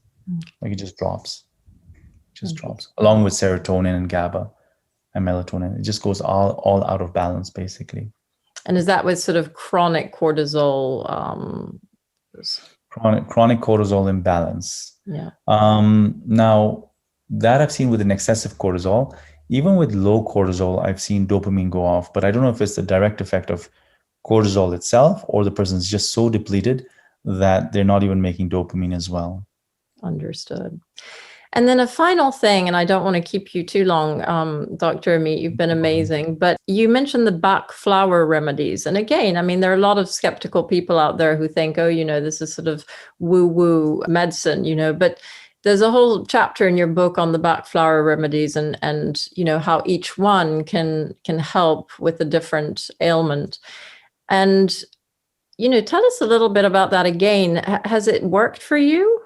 Like it just drops. Drops, along with serotonin and GABA and melatonin. It just goes all out of balance, basically. And is that with sort of chronic cortisol? Chronic cortisol imbalance. Yeah. Now, that I've seen with an excessive cortisol. Even with low cortisol, I've seen dopamine go off, but I don't know if it's the direct effect of cortisol itself or the person's just so depleted that they're not even making dopamine as well. Understood. And then a final thing, and I don't want to keep you too long, Dr. Amit, you've been amazing, but you mentioned the Backflower remedies. And again, I mean, there are a lot of skeptical people out there who think, oh, this is sort of woo-woo medicine, but there's a whole chapter in your book on the Backflower remedies and how each one can help with a different ailment. And, tell us a little bit about that again. Has it worked for you?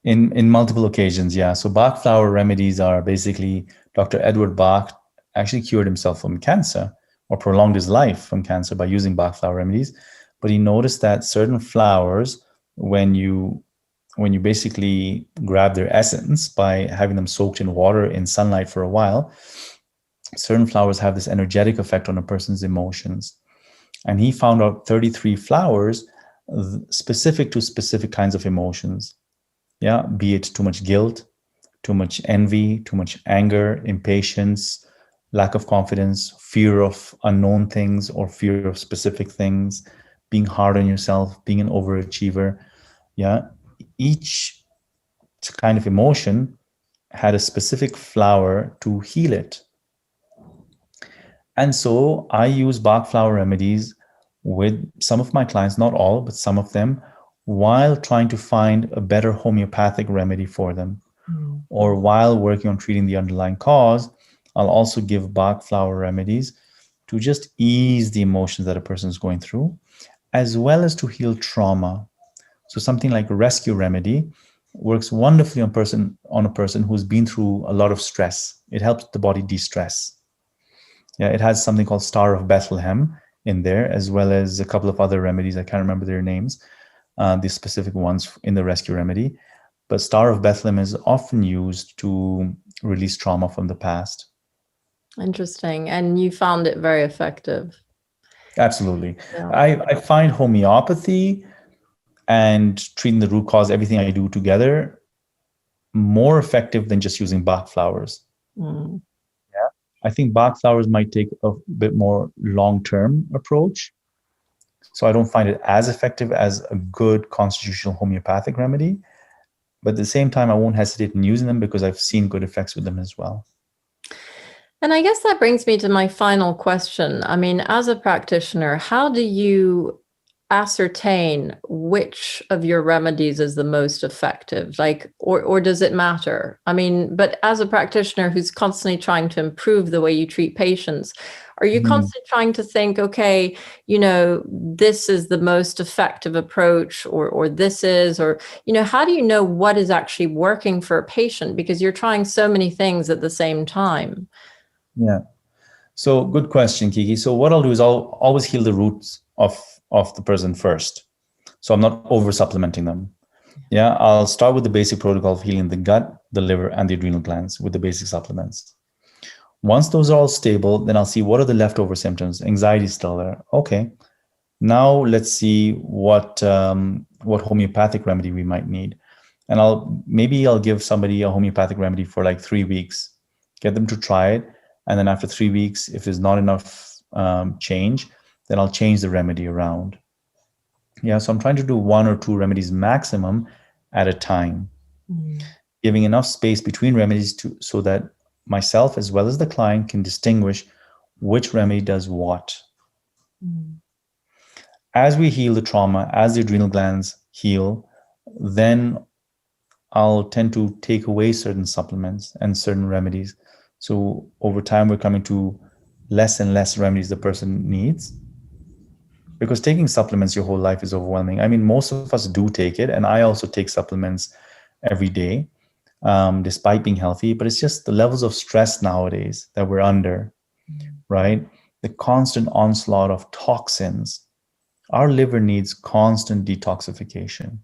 In multiple occasions, yeah. So Backflower remedies are basically Dr. Edward Bach actually cured himself from cancer or prolonged his life from cancer by using Backflower remedies. But he noticed that certain flowers, when you basically grab their essence by having them soaked in water in sunlight for a while, certain flowers have this energetic effect on a person's emotions. And he found out 33 flowers specific to specific kinds of emotions. Yeah, be it too much guilt, too much envy, too much anger, impatience, lack of confidence, fear of unknown things or fear of specific things, being hard on yourself, being an overachiever. Yeah, each kind of emotion had a specific flower to heal it. And so I use Backflower remedies with some of my clients, not all, but some of them, while trying to find a better homeopathic remedy for them. Or while working on treating the underlying cause, I'll also give Backflower remedies to just ease the emotions that a person is going through, as well as to heal trauma. So something like a rescue remedy works wonderfully on a person who's been through a lot of stress. It helps the body de-stress. Yeah, it has something called Star of Bethlehem in there, as well as a couple of other remedies. I can't remember their names. The specific ones in the rescue remedy, but Star of Bethlehem is often used to release trauma from the past. Interesting. And you found it very effective. Absolutely. Yeah. I find homeopathy and treating the root cause, everything I do together, more effective than just using Bach flowers. Yeah. I think Bach flowers might take a bit more long-term approach. So I don't find it as effective as a good constitutional homeopathic remedy. But at the same time, I won't hesitate in using them because I've seen good effects with them as well. And I guess that brings me to my final question. I mean, as a practitioner, how do you ascertain which of your remedies is the most effective? Or does it matter? I mean, but as a practitioner who's constantly trying to improve the way you treat patients, are you constantly trying to think, okay, this is the most effective approach, or this is, or, how do you know what is actually working for a patient? Because you're trying so many things at the same time. Yeah. So good question, Kiki. So what I'll do is I'll always heal the roots of the person first. So I'm not over supplementing them. Yeah, I'll start with the basic protocol of healing the gut, the liver, and the adrenal glands with the basic supplements. Once those are all stable, then I'll see what are the leftover symptoms. Anxiety is still there. Okay, now let's see what homeopathic remedy we might need. And I'll give somebody a homeopathic remedy for like 3 weeks, get them to try it. And then after 3 weeks, if there's not enough change, then I'll change the remedy around. Yeah, so I'm trying to do 1 or 2 remedies maximum at a time, giving enough space between remedies so that myself as well as the client can distinguish which remedy does what. As we heal the trauma, as the adrenal glands heal, then I'll tend to take away certain supplements and certain remedies. So over time, we're coming to less and less remedies the person needs. Because taking supplements your whole life is overwhelming. I mean, most of us do take it, and I also take supplements every day, despite being healthy. But it's just the levels of stress nowadays that we're under, right? The constant onslaught of toxins. Our liver needs constant detoxification.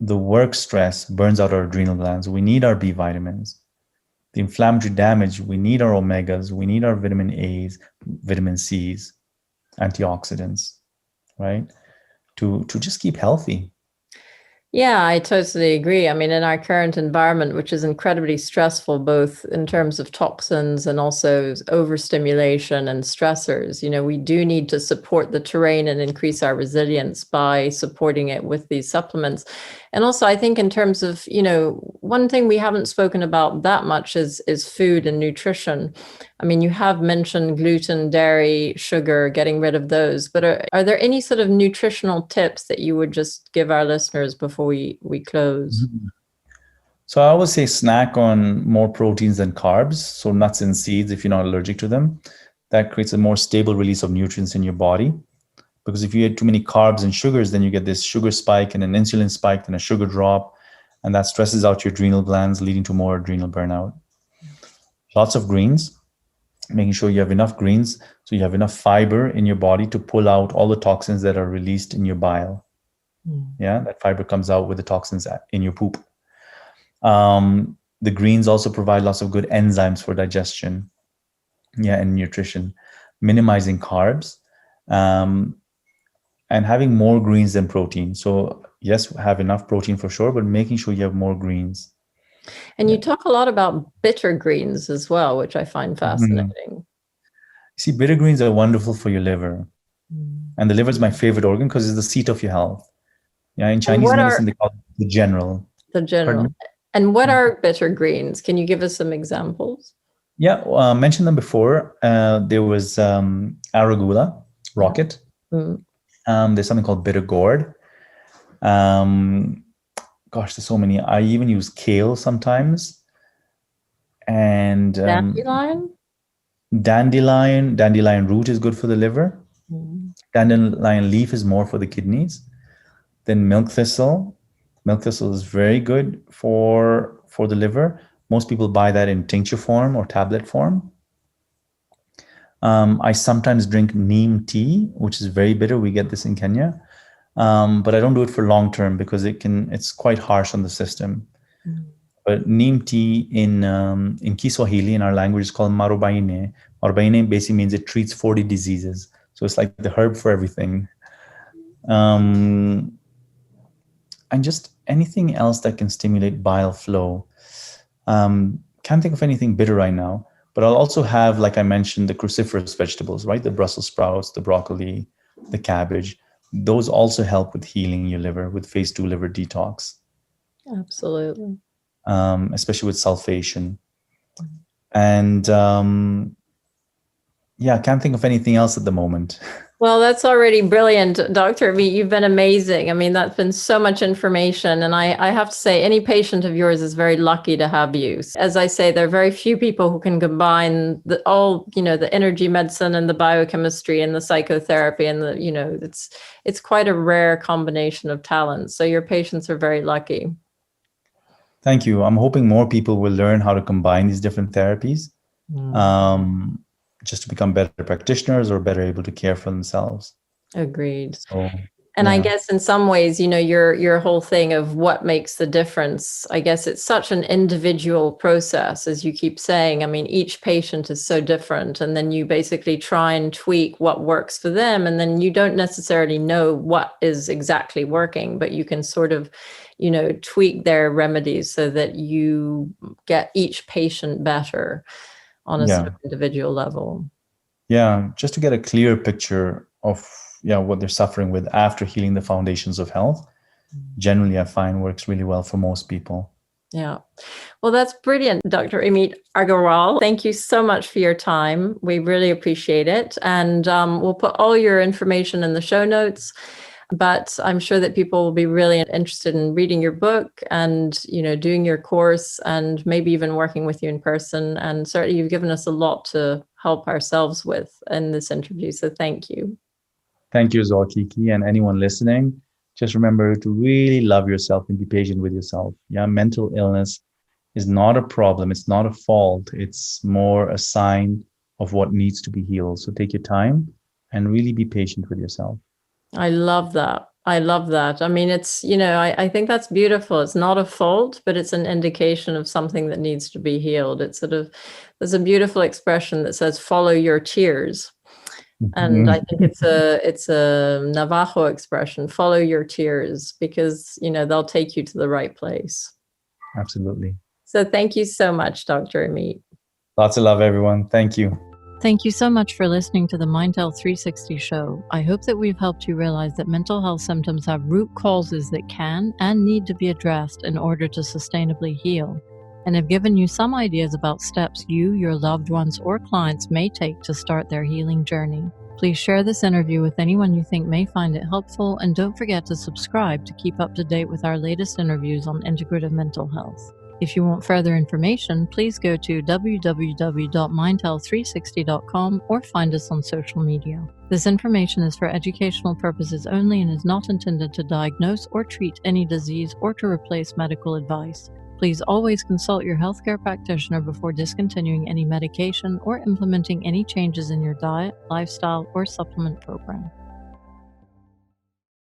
The work stress burns out our adrenal glands. We need our B vitamins. The inflammatory damage, we need our omegas, we need our vitamin A's, vitamin C's, antioxidants, right? To just keep healthy. Yeah, I totally agree. I mean, in our current environment, which is incredibly stressful, both in terms of toxins and also overstimulation and stressors, we do need to support the terrain and increase our resilience by supporting it with these supplements. And also, I think in terms of, one thing we haven't spoken about that much is food and nutrition. I mean, you have mentioned gluten, dairy, sugar, getting rid of those, but are there any sort of nutritional tips that you would just give our listeners before we close? So I always say snack on more proteins than carbs. So nuts and seeds, if you're not allergic to them, that creates a more stable release of nutrients in your body. Because if you eat too many carbs and sugars, then you get this sugar spike and an insulin spike and a sugar drop, and that stresses out your adrenal glands, leading to more adrenal burnout. Lots of greens, making sure you have enough greens so you have enough fiber in your body to pull out all the toxins that are released in your bile. Yeah, that fiber comes out with the toxins in your poop. The greens also provide lots of good enzymes for digestion, and nutrition, minimizing carbs, and having more greens than protein. So yes, have enough protein for sure, but making sure you have more greens. And you talk a lot about bitter greens as well, which I find fascinating. See, bitter greens are wonderful for your liver. And the liver is my favorite organ because it's the seat of your health. Yeah, in Chinese medicine, they call it the general. The general. And what are bitter greens? Can you give us some examples? Yeah, mentioned them before. There was arugula, rocket. There's something called bitter gourd. Gosh, there's so many. I even use kale sometimes. And dandelion root is good for the liver. Dandelion leaf is more for the kidneys. Then milk thistle. Milk thistle is very good for the liver. Most people buy that in tincture form or tablet form. I sometimes drink neem tea, which is very bitter. We get this in Kenya. But I don't do it for long term because it's quite harsh on the system. But neem tea in Kiswahili, in our language, is called marubaine. Marubaine basically means it treats 40 diseases. So it's like the herb for everything. And just anything else that can stimulate bile flow. Can't think of anything bitter right now. But I'll also have, like I mentioned, the cruciferous vegetables, right? The Brussels sprouts, the broccoli, the cabbage. Those also help with healing your liver, with phase 2 liver detox. Absolutely. Especially with sulfation. And I can't think of anything else at the moment. Well, that's already brilliant, Dr. Ameet. You've been amazing. I mean, that's been so much information. And I have to say, any patient of yours is very lucky to have you. As I say, there are very few people who can combine the energy medicine and the biochemistry and the psychotherapy and it's quite a rare combination of talents. So your patients are very lucky. Thank you. I'm hoping more people will learn how to combine these different therapies. Just to become better practitioners or better able to care for themselves. Agreed. So, And I yeah. guess in some ways, your whole thing of what makes the difference, I guess it's such an individual process, as you keep saying. I mean, each patient is so different, and then you basically try and tweak what works for them, and then you don't necessarily know what is exactly working, but you can sort of, tweak their remedies so that you get each patient better on a sort Yeah. of individual level. Yeah. Just to get a clear picture of what they're suffering with after healing the foundations of health, generally I find works really well for most people. Yeah. Well, that's brilliant, Dr. Ameet Aggarwal. Thank you so much for your time. We really appreciate it. And we'll put all your information in the show notes. But I'm sure that people will be really interested in reading your book and, doing your course and maybe even working with you in person. And certainly you've given us a lot to help ourselves with in this interview. So thank you. Thank you as well, Kiki, and anyone listening. Just remember to really love yourself and be patient with yourself. Yeah, mental illness is not a problem. It's not a fault. It's more a sign of what needs to be healed. So take your time and really be patient with yourself. I love that. I love that. I mean, it's, I think that's beautiful. It's not a fault, but it's an indication of something that needs to be healed. It's sort of, there's a beautiful expression that says, follow your tears. And I think it's a Navajo expression, follow your tears, because, they'll take you to the right place. Absolutely. So thank you so much, Dr. Ameet. Lots of love, everyone. Thank you. Thank you so much for listening to the Mind Health 360 show. I hope that we've helped you realize that mental health symptoms have root causes that can and need to be addressed in order to sustainably heal, and have given you some ideas about steps you, your loved ones, or clients may take to start their healing journey. Please share this interview with anyone you think may find it helpful, and don't forget to subscribe to keep up to date with our latest interviews on integrative mental health. If you want further information, please go to www.mindhealth360.com or find us on social media. This information is for educational purposes only and is not intended to diagnose or treat any disease or to replace medical advice. Please always consult your healthcare practitioner before discontinuing any medication or implementing any changes in your diet, lifestyle, or supplement program.